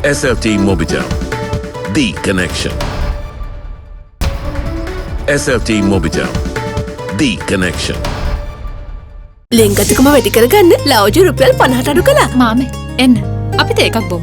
SLT Mobitel, the connection. SLT Mobitel, the connection. ලෙන්ගතුකම වැඩි කරගන්න ලව්ජු රුපියල් 50ට අඩු කළා. මාමේ එන්න අපිට එකක් බොමු.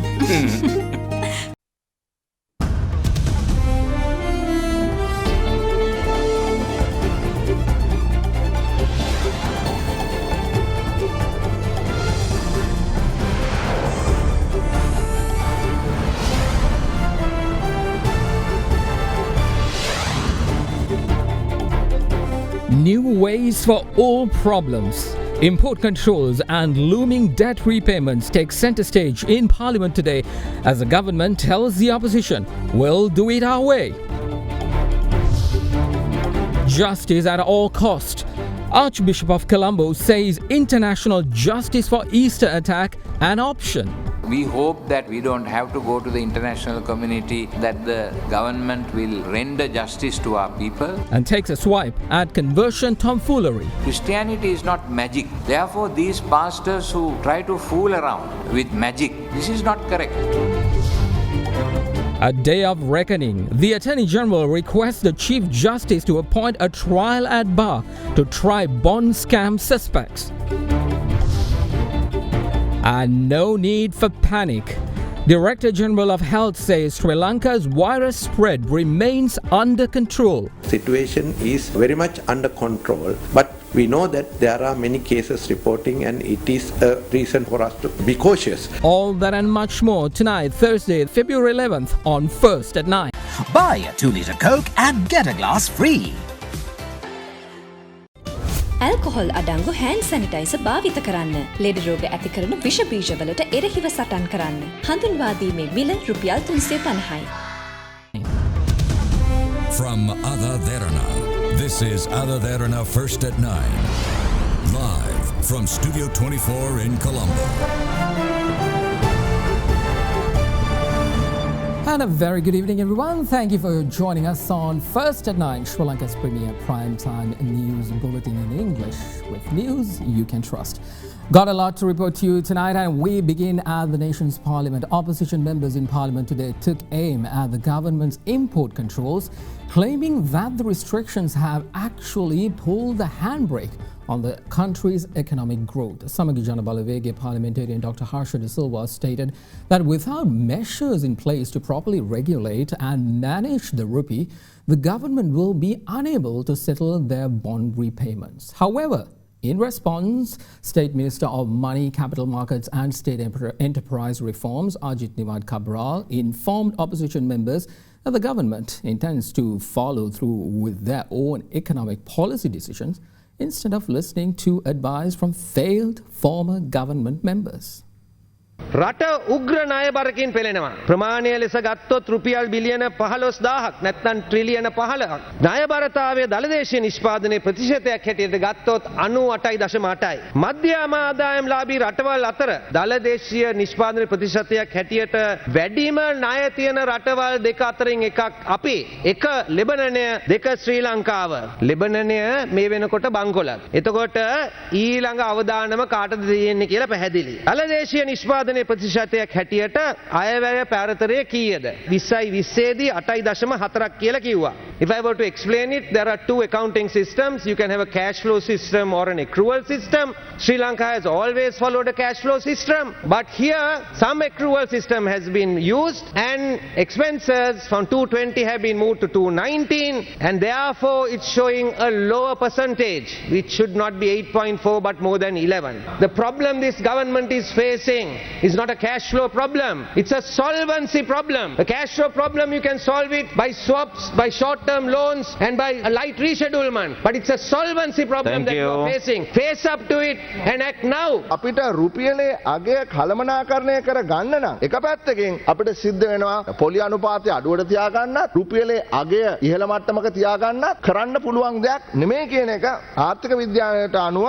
New ways for all problems. Import controls and looming debt repayments take center stage in Parliament today as the government tells the opposition, we'll do it our way. Justice at all cost. Archbishop of Colombo says international justice for Easter attack an option. We hope that we don't have to go to the international community, that the government will render justice to our people. And takes a swipe at conversion tomfoolery. Christianity is not magic. Therefore, these pastors who try to fool around with magic, this is not correct. A day of reckoning. The Attorney General requests the Chief Justice to appoint a trial at bar to try bond scam suspects. And no need for panic. Director General of Health says Sri Lanka's virus spread remains under control. Situation is very much under control, but we know that there are many cases reporting and it is a reason for us to be cautious. All that and much more tonight, Thursday, February 11th on First at 9. Buy a 2-litre Coke and get a glass free. Alcohol අඩංගු hand sanitizer භාවිත කරන්න. ලෙඩ රෝග ඇති කරන විෂ බීජවලට එරෙහිව සටන් කරන්න. හඳුන්වා දීමේ මිල රුපියල් 350යි. From AdaDerana, this is AdaDerana First at 9. Live from Studio 24 in Colombo. And a very good evening, everyone. Thank you for joining us on First at 9, Sri Lanka's premier primetime news bulletin in English with news you can trust. Got a lot to report to you tonight, and we begin at the nation's parliament. Opposition members in parliament today took aim at the government's import controls, claiming that the restrictions have actually pulled the handbrake on the country's economic growth. Samagi Janabalawege parliamentarian Dr. Harsha De Silva stated that without measures in place to properly regulate and manage the rupee, the government will be unable to settle their bond repayments. However, in response, State Minister of Money, Capital Markets and State Enterprise Reforms, Ajit Niwad Cabral, informed opposition members that the government intends to follow through with their own economic policy decisions instead of listening to advice from failed former government members. රට උග්‍ර ණය බරකින් පෙළෙනවා. ප්‍රමාණය ලෙස ගත්තොත් රුපියල් බිලියන 15000ක් නැත්නම් ට්‍රිලියන 15ක්. ණයබරතාවය දළදේශීය නිෂ්පාදනයේ ප්‍රතිශතයක් හැටියට ගත්තොත් 98.8යි. මධ්‍යම ආදායම්ලාභී රටවල් අතර දළදේශීය නිෂ්පාදනයේ ප්‍රතිශතයක් හැටියට වැඩිම ණය තියෙන රටවල් දෙක අතරින් එකක් අපි. එක ලෙබනනය, දෙක ශ්‍රී ලංකාව. ලෙබනනය මේ වෙනකොට බංකොලොත්. එතකොට ඊළඟ අවදානම කාටද දෙන්නේ කියලා පැහැදිලි. දළදේශීය නිෂ්පාදනයේ ප්‍රතිශතයක් හැටියට අයවැය පැරතරය කීයද? 20යි 20 දී 8.4ක් කියලා කිව්වා. If I were to explain it, there are two accounting systems. You can have a cash flow system or an accrual system. Sri Lanka has always followed a cash flow system, but here some accrual system has been used and expenses from 220 have been moved to 219, and therefore it's showing a lower percentage, which should not be 8.4 but more than 11. The problem this government is facing is not a cash flow problem. It's a solvency problem. A cash flow problem you can solve it by swaps, by short-term loans and by a light reschedulement. But it's a solvency problem that you're facing. Face up to it and act now. අපිට රුපියලේ අගය කළමනාකරණය කර ගන්න නම් එක පැත්තකින් අපිට සිද්ධ වෙනවා පොලි අනුපාතය අඩුවට තියාගන්නත් රුපියලේ අගය ඉහළ මට්ටමක තියාගන්නත් කරන්න පුළුවන් දෙයක් නෙමෙයි කියන එක ආර්ථික විද්‍යාවට අනුව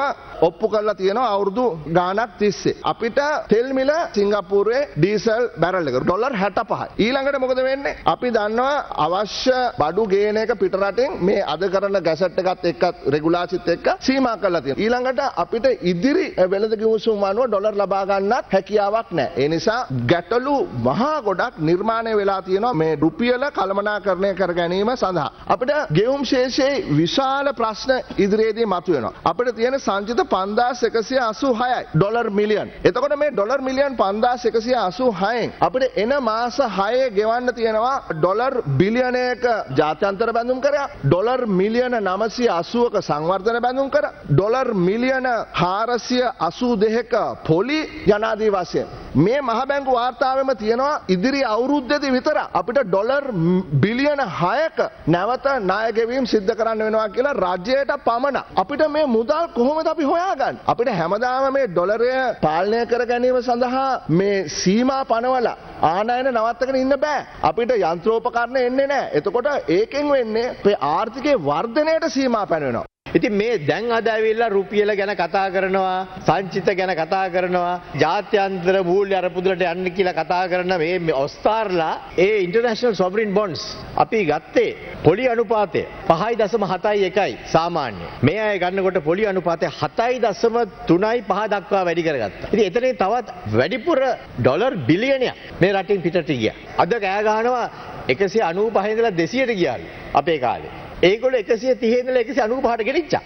ඔප්පු කරලා තියෙනවා අවුරුදු ගාණක් තිස්සේ. අපිට තෙල් මිල සිංගප්පූරුවේ ඩීසල් බැරල් එක ඩොලර් 65යි. ඊළඟට මොකද වෙන්නේ? අපි දන්නවා අවශ්‍ය බඩු ගේන එක පිට රටින් මේ අද කරන ගැසට් එකත් එක්ක රෙගුලාසිත් එක්ක සීමා කරලා තියෙනවා. ඊළඟට අපිට ඉදිරි වෙළඳ කිවිසුම් අනුව ඩොලර් ලබා ගන්නත් හැකියාවක් නැහැ. ඒ නිසා ගැටලු මහා ගොඩක් නිර්මාණය වෙලා තියෙනවා මේ රුපියල කළමනාකරණය කර ගැනීම සඳහා. අපිට ගෙවුම් ශේෂයේ විශාල ප්‍රශ්න ඉදිරියේදී මතුවෙනවා. අපිට තියෙන සංචිත 5186යි ඩොලර් මිලියන්. එතකොට මේ ඩොලර් මිලියන් 5186න් අපිට එන මාස 6 ගෙවන්න තියෙනවා ඩොලර් බිලියනයක ජාත්‍යන්තර බැඳුම් කරා, ඩොලර් මිලියන 980ක සංවර්ධන බැඳුම් කරා, ඩොලර් මිලියන 482ක පොලි යනාදී වශයෙන් මේ මහ බැංකු වාර්තාවෙම තියෙනවා ඉදිරි අවුරුද්දේදී විතර අපිට ඩොලර් බිලියන 6ක නැවත ණය ගෙවීම සිද්ධ කරන්න වෙනවා කියලා රජයට පමණ. අපිට මේ මුදල් කොහොමද අපි හොයාගන්නේ? අපිට හැමදාම මේ ඩොලරය පාලනය කර ගැනීම සඳහා මේ සීමා පනවලා ආනයන නවත්තගෙන ඉන්න බෑ. අපිට යන්ත්‍රෝපකරණ එන්නේ නැහැ. එතකොට ඒකෙන් වෙන්නේ අපේ ආර්ථිකයේ වර්ධනයට සීමා පැනවෙනවා. ඉතින් මේ දැන් අද ඇවිල්ලා රුපියල ගැන කතා කරනවා, සංචිත ගැන කතා කරනවා, ජාත්‍යන්තර මූල්‍ය අරමුදලට යන්න කියලා කතා කරන මේ ඔස්තාර්ලා ඒ ඉන්ටර්නැෂනල් සොවරින් බොන්ඩ්ස් අපි ගත්තේ පොලි අනුපාතය 5.71යි සාමාන්‍ය. මේ අය ගන්නකොට පොලි අනුපාතය 7.35 දක්වා වැඩි කරගත්තා. ඉතින් එතනින් තවත් වැඩිපුර ඩොලර් බිලියනයක් මේ රටින් පිටට ගියා. අද කෑ ගහනවා 195 ඉඳලා 200ට ගියාලු අපේ කාලේ. ඒගොල්ලෝ 130 ඉඳලා 195ට ගෙනිච්චා.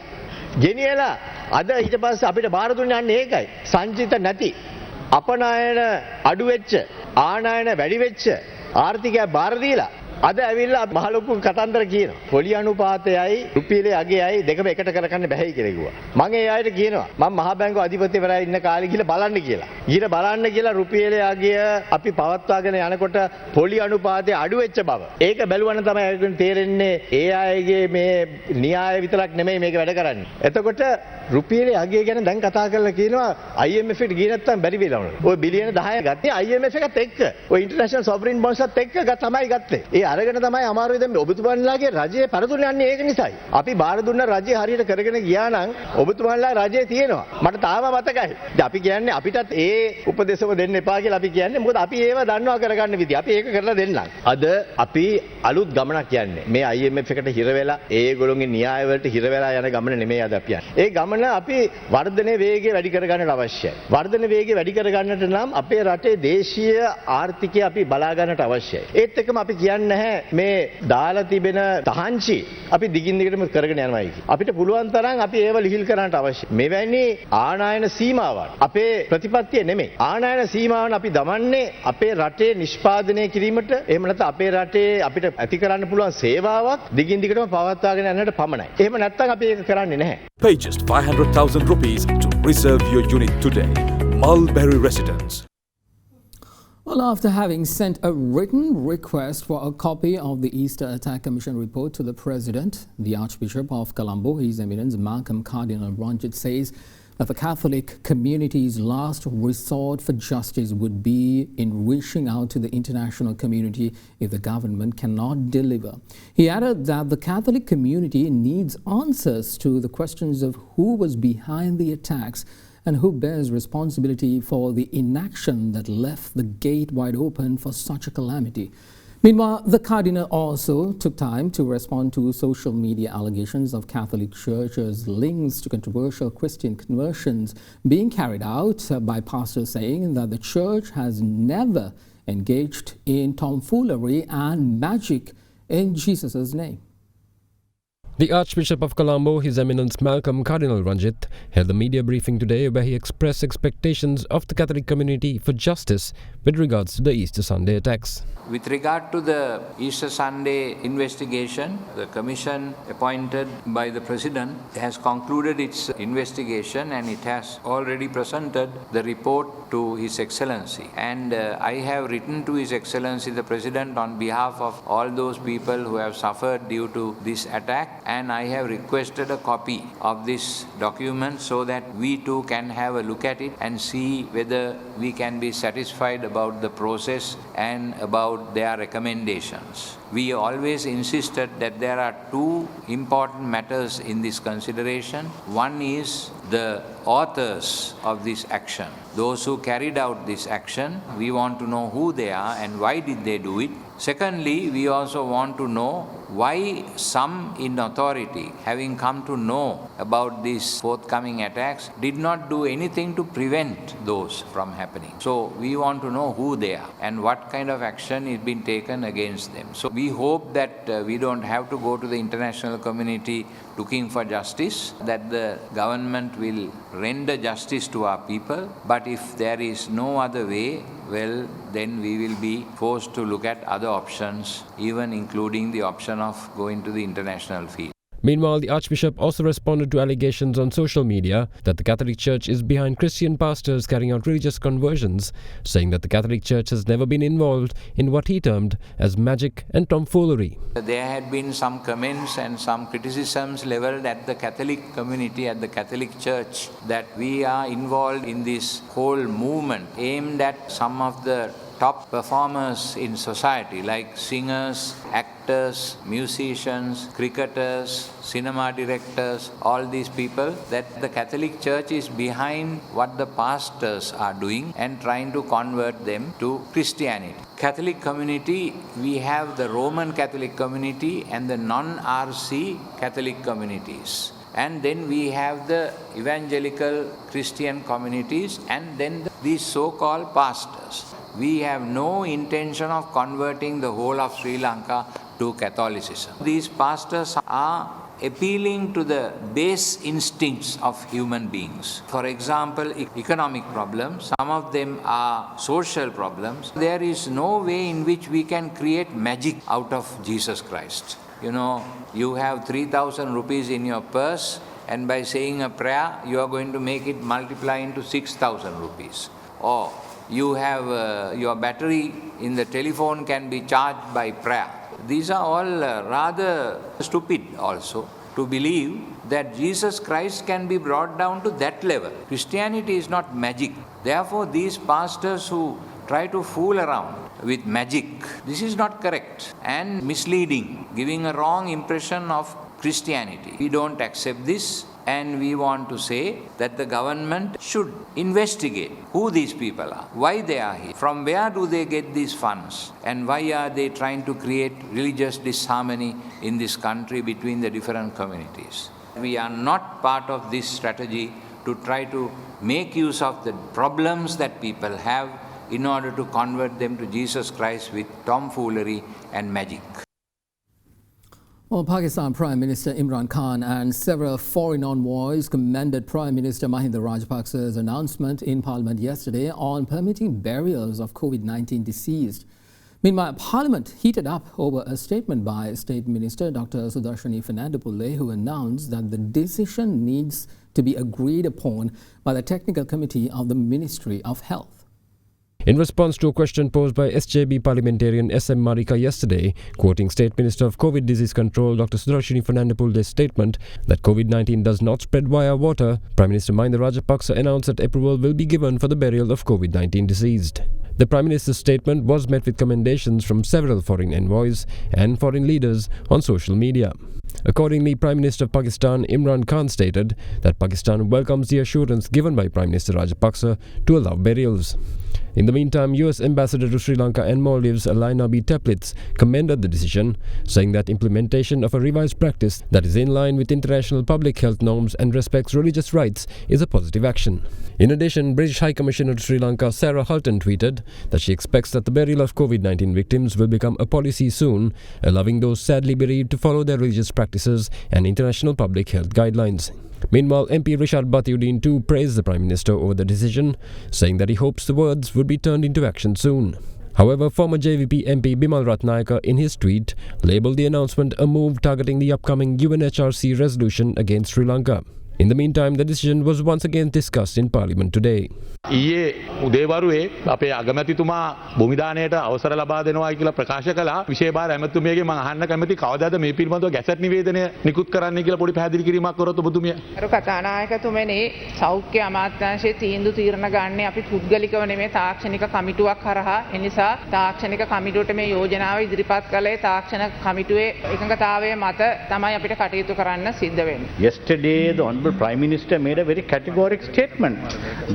ගෙනියලා අද ඊට පස්සේ අපිට බාර දුන්නේ අන්න ඒකයි. සංචිත නැති අපනයන අඩු වෙච්ච ආනයන වැඩි වෙච්ච ආර්ථිකය බාර දීලා අද ඇවිල්ලා මහ ලොකු කතන්දර කියනවා. පොලි අනුපාතයයි රුපියලේ අගයයි දෙකම එකට කරගන්න බැහැ කියලා කිව්වා. මම ඒ අයට කියනවා මම මහ බැංකුව අධිපතිවරයා ඉන්න කාලේ ගිහලා බලන්න කියලා. ගිහලා බලන්න කියලා රුපියලේ අගය අපි පවත්වාගෙන යනකොට පොලි අනුපාතය අඩු වෙච්ච බව. ඒක බැලුවම තමයි ඒකෙන් තේරෙන්නේ ඒ අයගේ මේ න්‍යාය විතරක් නෙමෙයි මේක වැඩ කරන්නේ. එතකොට රුපියලේ අගය ගැන දැන් කතා කරලා කියනවා IMF එකට ගියේ නැත්තම් බැරි වෙලා වුණා. ඔය බිලියන 10 ගත්තේ IMF එකත් එක්ක. ඔය ඉන්ටර්නැෂනල් සොවරින් බොන්ඩ්ස්ත් එක්ක තමයි ගත්තේ. ඒ අරගෙන තමයි අමාරුයි දැන් ඔබතුමන්ලාගේ රජයේ පරදුන යන්නේ ඒක නිසායි. අපි බාර දුන්න රජය හරියට කරගෙන ගියා නම් ඔබතුමන්ලා රජයේ තියෙනවා. මට තාම මතකයි. ඉතින් අපි කියන්නේ අපිටත් ඒ උපදේශම දෙන්න එපා කියලා අපි කියන්නේ. මොකද අපි ඒව දන්නවා කරගන්න විදිය. අපි ඒක කරලා දෙන්නම්. අද අපි අලුත් ගමනක් යන්නේ. මේ IMF එකට හිර වෙලා ඒගොල්ලෝගේ න්‍යාය වලට හිර වෙලා යන ගමන නෙමෙයි අද අපි යන්නේ. ඒ ගමන අපි වර්ධනයේ වේගය වැඩි කරගන්නට අවශ්‍යයි. වර්ධන වේගය වැඩි කරගන්නට නම් අපේ රටේ දේශීය ආර්ථිකය අපි බලා ගන්නට අවශ්‍යයි. ඒත් එක්කම අපි කියන්නේ නැහැ මේ දාලා තිබෙන තහංචි අපි දිගින් දිගටම කරගෙන යනවායි කියලා. අපිට පුළුවන් තරම් අපි ඒව ලිහිල් කරන්නට අවශ්‍යයි. මෙවැනි ආනයන සීමාවන් අපේ ප්‍රතිපත්තිය නෙමෙයි. ආනයන සීමාවන් අපි දමන්නේ අපේ රටේ නිෂ්පාදනය කිරීමට එහෙම නැත්නම් අපේ රටේ අපිට ඇති කරන්න පුළුවන් සේවාවක් දිගින් දිගටම පවත්වාගෙන යන්නට පමණයි. එහෙම නැත්නම් අපි ඒක කරන්නේ නැහැ. Pay just 500,000 rupees to reserve your unit today. Mulberry Residence. Well, after having sent a written request for a copy of the Easter Attack Commission report to the President, the Archbishop of Colombo, His Eminence Malcolm Cardinal Ranjit, says that the Catholic community's last resort for justice would be in reaching out to the international community if the government cannot deliver. He added that the Catholic community needs answers to the questions of who was behind the attacks and who bears responsibility for the inaction that left the gate wide open for such a calamity. Meanwhile, the Cardinal also took time to respond to social media allegations of Catholic Church's links to controversial Christian conversions being carried out by pastors, saying that the Church has never engaged in tomfoolery and magic in Jesus' name. The Archbishop of Colombo, His Eminence Malcolm Cardinal Ranjit, held a media briefing today where he expressed expectations of the Catholic community for justice with regards to the Easter Sunday attacks. With regard to the Easter Sunday investigation, the commission appointed by the President has concluded its investigation and it has already presented the report to His Excellency. And I have written to His Excellency the President on behalf of all those people who have suffered due to this attack and I have requested a copy of this document so that we too can have a look at it and see whether we can be satisfied about the process and about their recommendations. We always insisted that there are two important matters in this consideration. One is the authors of this action. Those who carried out this action, we want to know who they are and why did they do it. Secondly, we also want to know why some in authority, having come to know about these forthcoming attacks, did not do anything to prevent those from happening. So we want to know who they are and what kind of action is being taken against them. So we hope that we don't have to go to the international community looking for justice, that the government will render justice to our people. But if there is no other way, well, then we will be forced to look at other options, even including the option of going to the international field. Meanwhile, the Archbishop also responded to allegations on social media that the Catholic Church is behind Christian pastors carrying out religious conversions, saying that the Catholic Church has never been involved in what he termed as magic and tomfoolery. There had been some comments and some criticisms leveled at the Catholic community, at the Catholic Church, that we are involved in this whole movement aimed at some of the top performers in society, like singers, actors, musicians, cricketers, cinema directors, all these people, that the Catholic Church is behind what the pastors are doing and trying to convert them to Christianity. Catholic community, we have the Roman Catholic community and the non-RC Catholic communities. And then we have the evangelical Christian communities and then these so-called pastors. We have no intention of converting the whole of Sri Lanka to Catholicism. These pastors are appealing to the base instincts of human beings. For example, economic problems, some of them are social problems. There is no way in which we can create magic out of Jesus Christ. You know, you have 3,000 rupees in your purse and by saying a prayer, you are going to make it multiply into 6,000 rupees. Or you have your battery in the telephone can be charged by prayer. These are all rather stupid also to believe that Jesus Christ can be brought down to that level. Christianity is not magic. Therefore, these pastors who try to fool around with magic, this is not correct and misleading, giving a wrong impression of Christianity. We don't accept this. And we want to say that the government should investigate who these people are, why they are here, from where do they get these funds, and why are they trying to create religious disharmony in this country between the different communities. We are not part of this strategy to try to make use of the problems that people have in order to convert them to Jesus Christ with tomfoolery and magic. Well, Pakistan Prime Minister Imran Khan and several foreign envoys commended Prime Minister Mahinda Rajapaksa's announcement in Parliament yesterday on permitting burials of COVID-19 deceased. Meanwhile, Parliament heated up over a statement by State Minister Dr. Sudarshani Fernandopulle, who announced that the decision needs to be agreed upon by the Technical Committee of the Ministry of Health. In response to a question posed by SJB parliamentarian S.M. Marika yesterday, quoting State Minister of COVID Disease Control Dr. Sudarshani Fernandopulle's statement that COVID-19 does not spread via water, Prime Minister Mahinda Rajapaksa announced that approval will be given for the burial of COVID-19 deceased. The Prime Minister's statement was met with commendations from several foreign envoys and foreign leaders on social media. Accordingly, Prime Minister of Pakistan Imran Khan stated that Pakistan welcomes the assurance given by Prime Minister Rajapaksa to allow burials. In the meantime, US Ambassador to Sri Lanka and Maldives Alaina B. Teplitz commended the decision, saying that implementation of a revised practice that is in line with international public health norms and respects religious rights is a positive action. In addition, British High Commissioner to Sri Lanka Sarah Hulton tweeted that she expects that the burial of COVID-19 victims will become a policy soon, allowing those sadly bereaved to follow their religious practices and international public health guidelines. Meanwhile, MP Rishad Batiuddin too praised the Prime Minister over the decision, saying that he hopes the words would be turned into action soon. However, former JVP MP Bimal Ratnayaka in his tweet labelled the announcement a move targeting the upcoming UNHRC resolution against Sri Lanka. In the meantime, the decision was once again discussed in Parliament today. ඊයේ උදේවරුේ අපේ අගමැතිතුමා භූමිදානයට අවසර ලබා දෙනවා කියලා ප්‍රකාශ කළා. විශේෂ භාර ඇමතුමියගේ මම අහන්න කැමති කවදාද මේ පිළිබඳව ගැසට් නිවේදනය නිකුත් කරන්න කියලා පොඩි පැහැදිලි කිරීමක් කරොත් ඔබතුමිය. අර කතානායකතුමනි සෞඛ්‍ය අමාත්‍යාංශයේ තීන්දුව ගන්නේ අපි පුද්ගලිකව නෙමෙයි තාක්ෂණික කමිටුවක් කරහා. ඒ නිසා තාක්ෂණික කමිටුවට මේ යෝජනාව ඉදිරිපත් කළේ තාක්ෂණ කමිටුවේ එකඟතාවය මත තමයි අපිට කටයුතු කරන්න සිද්ධ වෙන්නේ. Yesterday the Honorable Prime Minister made a very categoric statement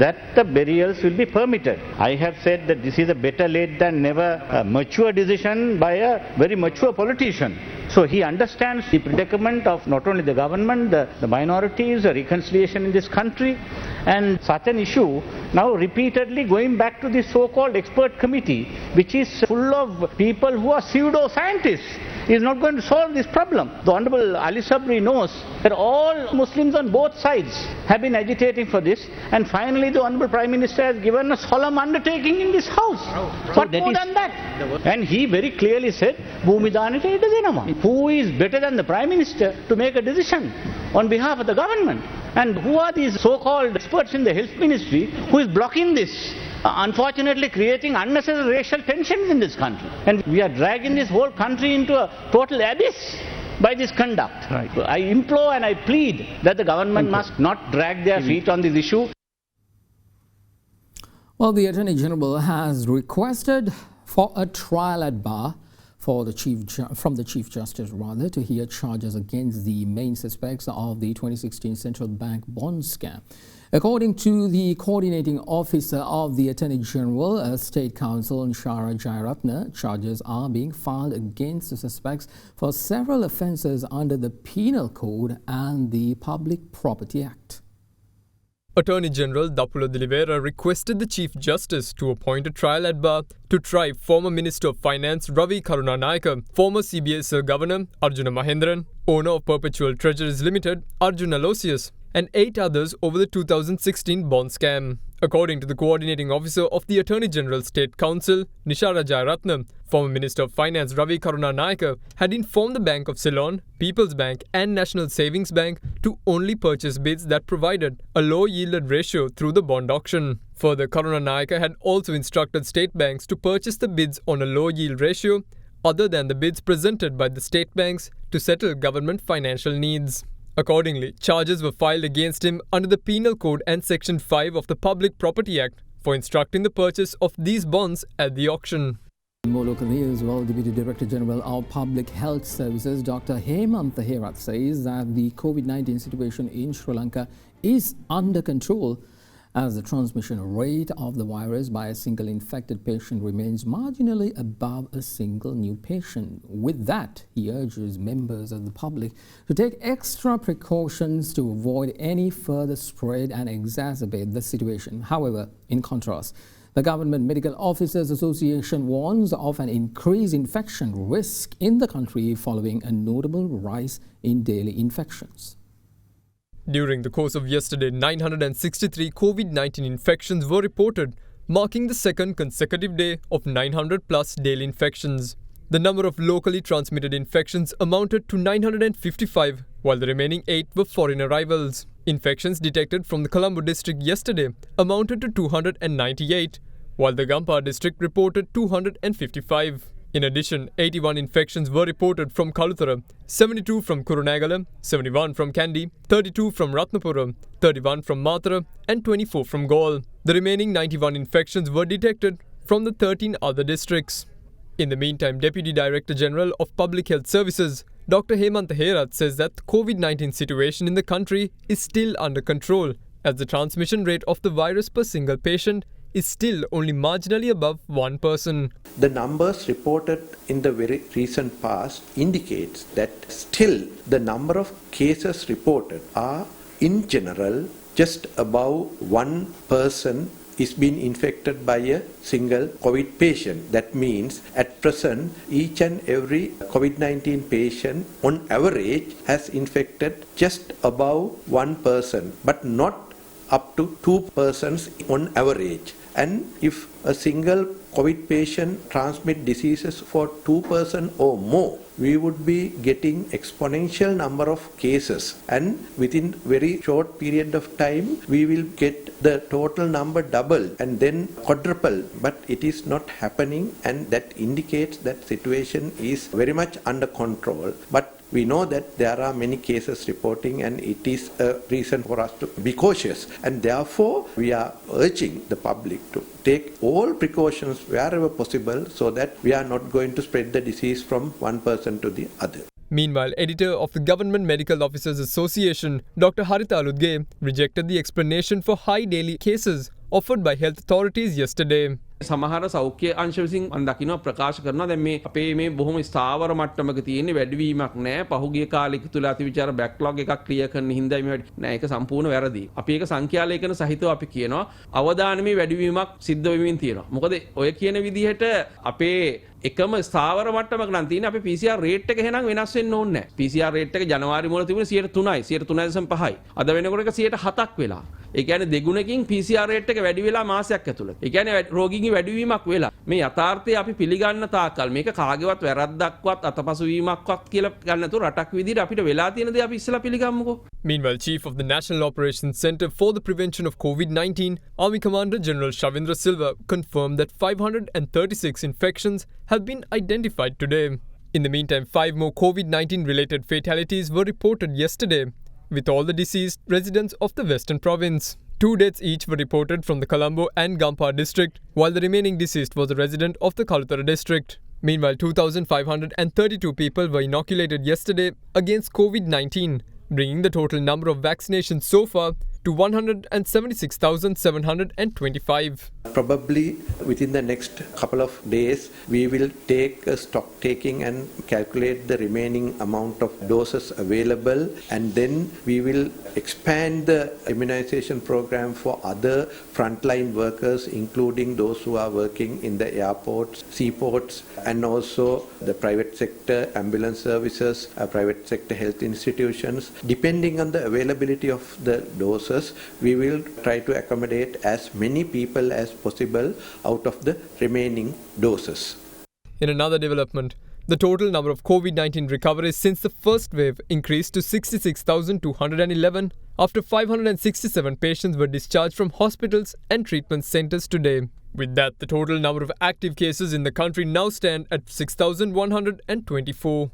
that the burials will be permitted. I have said that this is a better late than never mature decision by a very mature politician. So he understands the predicament of not only the government, the minorities, the reconciliation in this country, and such an issue now repeatedly going back to this so-called expert committee, which is full of people who are pseudo-scientists, is not going to solve this problem. The Honorable Ali Sabri knows that all Muslims on both sides have been agitating for this, and finally the Honorable Prime Minister has given a solemn undertaking in this house. What more than that? And he very clearly said, Bhumidanite AdaDerana. Who is better than the Prime Minister to make a decision on behalf of the government? And who are these so-called experts in the health ministry who is blocking this? Unfortunately creating unnecessary racial tensions in this country. And we are dragging this whole country into a total abyss by this conduct. Right. I implore and I plead that the government must not drag their feet on this issue. Well, the Attorney General has requested for a trial at bar from the Chief Justice to hear charges against the main suspects of the 2016 Central Bank bond scam. According to the coordinating officer of the Attorney General, State Counsel Nishara Jayaratna, charges are being filed against the suspects for several offences under the Penal Code and the Public Property Act. Attorney General Dapula Dilivera requested the Chief Justice to appoint a trial at bar to try former Minister of Finance Ravi Karunanayake, former CBS Governor Arjuna Mahendran, owner of Perpetual Treasuries Limited Arjuna Aloysius, and 8 others over the 2016 bond scam. According to the coordinating officer of the Attorney General State Counsel, Nishara Jayaratnam, former Minister of Finance Ravi Karunanayake had informed the Bank of Ceylon, People's Bank and National Savings Bank to only purchase bids that provided a low-yielded ratio through the bond auction. Further, Karunanayake had also instructed state banks to purchase the bids on a low-yield ratio other than the bids presented by the state banks to settle government financial needs. Accordingly, charges were filed against him under the Penal Code and Section 5 of the Public Property Act for instructing the purchase of these bonds at the auction. More local news. Well, Deputy Director General of Public Health Services, Dr. Hemant Herath, says that the COVID-19 situation in Sri Lanka is under control as the transmission rate of the virus by a single infected patient remains marginally above a single new patient. With that, he urges members of the public to take extra precautions to avoid any further spread and exacerbate the situation. However, in contrast, the Government Medical Officers Association warns of an increased infection risk in the country following a notable rise in daily infections. During the course of yesterday, 963 COVID-19 infections were reported, marking the second consecutive day of 900-plus daily infections. The number of locally transmitted infections amounted to 955, while the remaining 8 were foreign arrivals. Infections detected from the Colombo district yesterday amounted to 298, while the Gampar district reported 255. In addition, 81 infections were reported from Kaluthara, 72 from Kurunegala, 71 from Kandy, 32 from Ratnapura, 31 from Matara and 24 from Gaul. The remaining 91 infections were detected from the 13 other districts. In the meantime, Deputy Director General of Public Health Services, Dr. Hemant Herath, says that the COVID-19 situation in the country is still under control, as the transmission rate of the virus per single patient is still only marginally above 1 person. The numbers reported in the very recent past indicates that still the number of cases reported are in general just above 1 person is being infected by a single COVID patient. That means at present each and every COVID-19 patient on average has infected just above 1 person, but not up to 2 persons on average. And if a single COVID patient transmit diseases for 2% or more, we would be getting exponential number of cases, and within very short period of time we will get the total number double and then quadruple, but it is not happening, and that indicates that situation is very much under control. But we know that there are many cases reporting, and it is a reason for us to be cautious, and therefore we are urging the public to take all precautions wherever possible so that we are not going to spread the disease from one person to the other. Meanwhile, editor of the Government Medical Officers Association, Dr. Haritha Aludge, rejected the explanation for high daily cases offered by health authorities yesterday. සමහර සෞඛ්‍ය අංශ විසින් මම දකිනවා ප්‍රකාශ කරනවා දැන් මේ අපේ මේ බොහොම ස්ථාවර මට්ටමක තියෙන වැඩිවීමක් නැහැ පහුගිය කාලෙක තුල අතිවිචාර බෑක්ලොග් එකක් ක්ලියර් කරන්න හින්දායි මේ නෑ ඒක සම්පූර්ණ වැරදි. අපි ඒක සංඛ්‍යා ලේඛන සහිතව අපි කියනවා අවදානමේ වැඩිවීමක් සිද්ධ වෙමින් තියෙනවා. මොකද ඔය කියන විදිහට අපේ එකම ස්ථාවර මට්ටමක නම් තියෙන අපේ PCR රේට් එක එහෙනම් වෙනස් වෙන්න ඕනේ නැහැ. PCR රේට් එක ජනවාරි මුල තිබුණේ 3%යි 3.5යි. අද වෙනකොට ඒක 7%ක් වෙලා. ඒ කියන්නේ දෙගුණකින් PCR රේට් එක වැඩි වෙලා මාසයක් ඇතුළත. ඒ කියන්නේ රෝගීන්ගේ වැඩිවීමක් වෙලා. මේ යථාර්ථය අපි පිළිගන්න තාක්කල් මේක කාගේවත් වැරද්දක්වත් අතපසුවීමක්වත් කියලා ගන්න නැතුව රටක් විදිහට අපිට වෙලා තියෙන දේ අපි ඉස්සලා පිළිගමුකෝ. Meanwhile, Chief of the National Operations Center for the Prevention of COVID-19, Army Commander General Shavindra Silva, confirmed that 536 infections have been identified today. In the meantime, 5 more COVID-19 related fatalities were reported yesterday, with all the deceased residents of the Western Province. 2 deaths each were reported from the Colombo and Gampar district, while the remaining deceased was a resident of the Kalutara district. Meanwhile, 2,532 people were inoculated yesterday against COVID-19, bringing the total number of vaccinations so far to 176,725. Probably within the next couple of days, we will take a stock taking and calculate the remaining amount of doses available, and then we will expand the immunization program for other frontline workers, including those who are working in the airports, seaports, and also the private sector ambulance services, private sector health institutions. Depending on the availability of the doses, we will try to accommodate as many people as possible out of the remaining doses. In another development, the total number of COVID-19 recoveries since the first wave increased to 66,211 after 567 patients were discharged from hospitals and treatment centers today. With that, the total number of active cases in the country now stand at 6,124.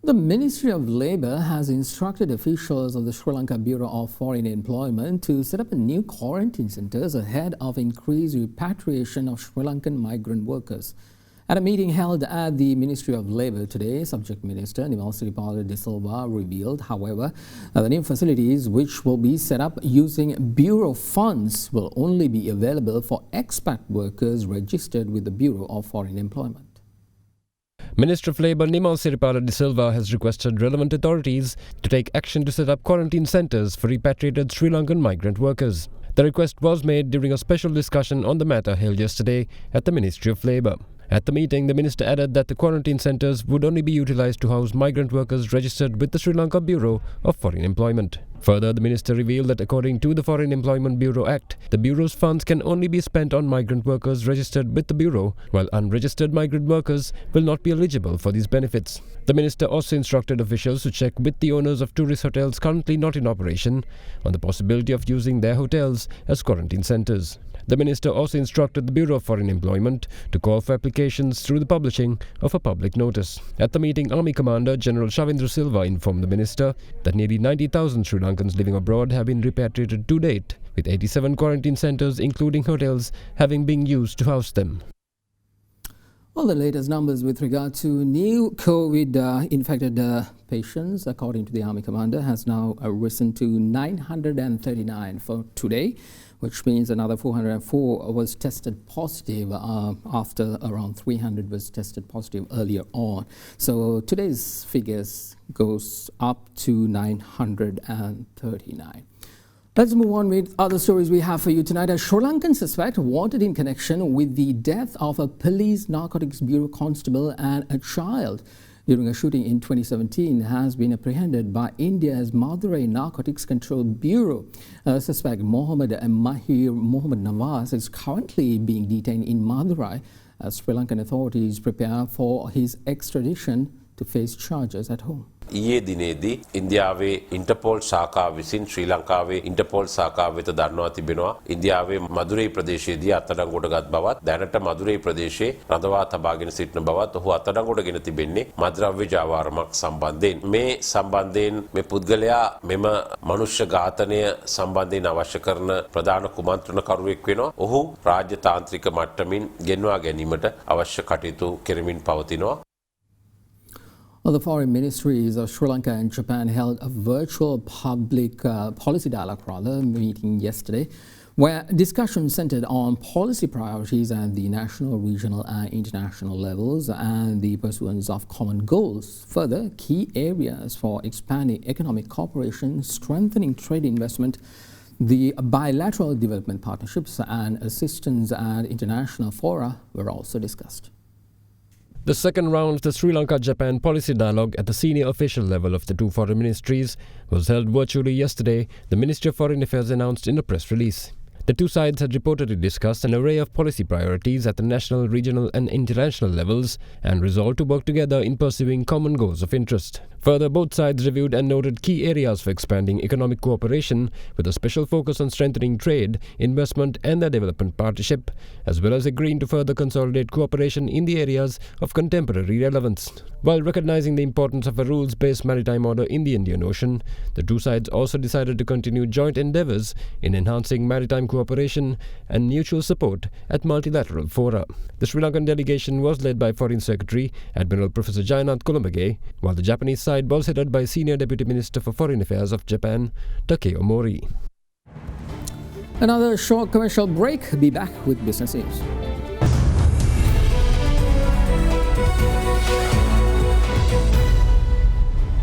The Ministry of Labour has instructed officials of the Sri Lanka Bureau of Foreign Employment to set up new quarantine centres ahead of increased repatriation of Sri Lankan migrant workers. At a meeting held at the Ministry of Labour today, Subject Minister Nimal Siripala De Silva revealed, however, that the new facilities, which will be set up using Bureau funds, will only be available for expat workers registered with the Bureau of Foreign Employment. Minister of Labour Nimal Siripala De Silva has requested relevant authorities to take action to set up quarantine centres for repatriated Sri Lankan migrant workers. The request was made during a special discussion on the matter held yesterday at the Ministry of Labour. At the meeting, the minister added that the quarantine centres would only be utilised to house migrant workers registered with the Sri Lanka Bureau of Foreign Employment. Further, the minister revealed that according to the Foreign Employment Bureau Act, the Bureau's funds can only be spent on migrant workers registered with the Bureau, while unregistered migrant workers will not be eligible for these benefits. The minister also instructed officials to check with the owners of tourist hotels currently not in operation on the possibility of using their hotels as quarantine centres. The minister also instructed the Bureau of Foreign Employment to call for applications through the publishing of a public notice. At the meeting, Army Commander General Shavindra Silva informed the minister that nearly 90,000 Sri Lankans living abroad have been repatriated to date, with 87 quarantine centres, including hotels, having been used to house them. Well, the latest numbers with regard to new COVID-infected patients, according to the Army Commander, has now risen to 939 for today, which means another 404 was tested positive after around 300 was tested positive earlier on. So today's figures goes up to 939. Let's move on with other stories we have for you tonight. A Sri Lankan suspect wanted in connection with the death of a police narcotics bureau constable and a child during a shooting in 2017 has been apprehended by India's Madurai Narcotics Control Bureau. Suspect Mohammed Mahir Mohammed Nawaz is currently being detained in Madurai as Sri Lankan authorities prepare for his extradition to face charges at home. ඊයේ දිනේදී ඉන්දියාවේ ඉන්ටර්පෝල් ශාඛාව විසින් ශ්‍රී ලංකාවේ ඉන්ටර්පෝල් ශාඛාව වෙත දන්වා තිබෙනවා ඉන්දියාවේ මදුරේ ප්‍රදේශයේදී අත්අඩංගුවටගත් බවත් දැනට මදුරේ ප්‍රදේශයේ රඳවා තබාගෙන සිටින බවත් ඔහු අත්අඩංගුවටගෙන තිබෙන්නේ මද්‍රව්‍ය ජාවාරමක් සම්බන්ධයෙන් මේ සම්බන්ධයෙන් මේ පුද්ගලයා මෙම මනුෂ්‍ය ඝාතනය සම්බන්ධයෙන් අවශ්‍ය කරන ප්‍රධාන කුමන්ත්‍රණකරුවෙක් වෙනවා ඔහු රාජ්‍ය තාන්ත්‍රික මට්ටමින් ගෙන්වා ගැනීමට අවශ්‍ය කටයුතු කෙරෙමින් පවතිනවා. Well, the foreign ministries of Sri Lanka and Japan held a virtual public policy dialogue meeting yesterday, where discussions centered on policy priorities at the national, regional and international levels and the pursuance of common goals. Further, key areas for expanding economic cooperation, strengthening trade investment, the bilateral development partnerships and assistance at international fora were also discussed. The second round of the Sri Lanka-Japan policy dialogue at the senior official level of the two foreign ministries was held virtually yesterday, the Ministry of Foreign Affairs announced in a press release. The two sides had reportedly discussed an array of policy priorities at the national, regional and international levels and resolved to work together in pursuing common goals of interest. Further, both sides reviewed and noted key areas for expanding economic cooperation with a special focus on strengthening trade, investment and the development partnership, as well as agreeing to further consolidate cooperation in the areas of contemporary relevance. While recognizing the importance of a rules-based maritime order in the Indian Ocean, the two sides also decided to continue joint endeavors in enhancing maritime cooperation and mutual support at multilateral fora. The Sri Lankan delegation was led by Foreign Secretary Admiral Professor Jayanath Columbage, while the Japanese side was headed by Senior Deputy Minister for Foreign Affairs of Japan, Takeo Mori. Another short commercial break. Be back with Business News.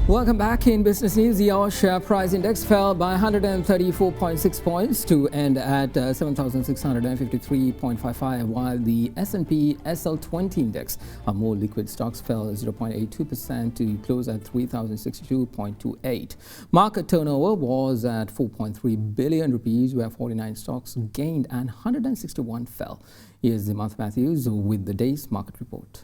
Welcome back. In business news, the Our Share Price Index fell by 134.6 points to end at 7,653.55, while the S&P SL20 Index, more liquid stocks, fell 0.82% to close at 3,062.28. Market turnover was at 4.3 billion rupees, where 49 stocks gained and 161 fell. Here's Dimath Matthews with the day's market report.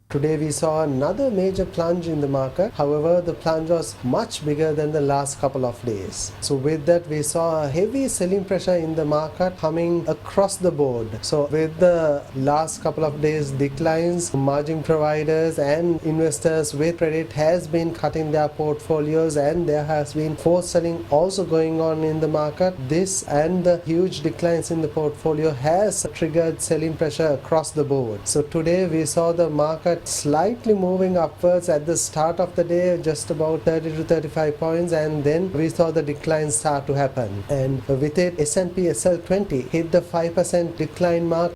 Today we saw another major plunge in the market. However, the plunge was much bigger than the last couple of days. So with that, we saw a heavy selling pressure in the market coming across the board. So with the last couple of days declines, margin providers and investors with credit has been cutting their portfolios, and there has been forced selling also going on in the market. This and the huge declines in the portfolio has triggered selling pressure across the board. So today we saw the market slightly moving upwards at the start of the day, just about 30 to 35 points, and then we saw the decline start to happen. And with it, S&P SL20 hit the 5% decline mark.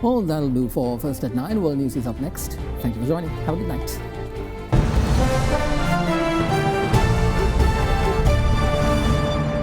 Well, that'll do for First at 9. World News is up next. Thank you for joining. Have a good night.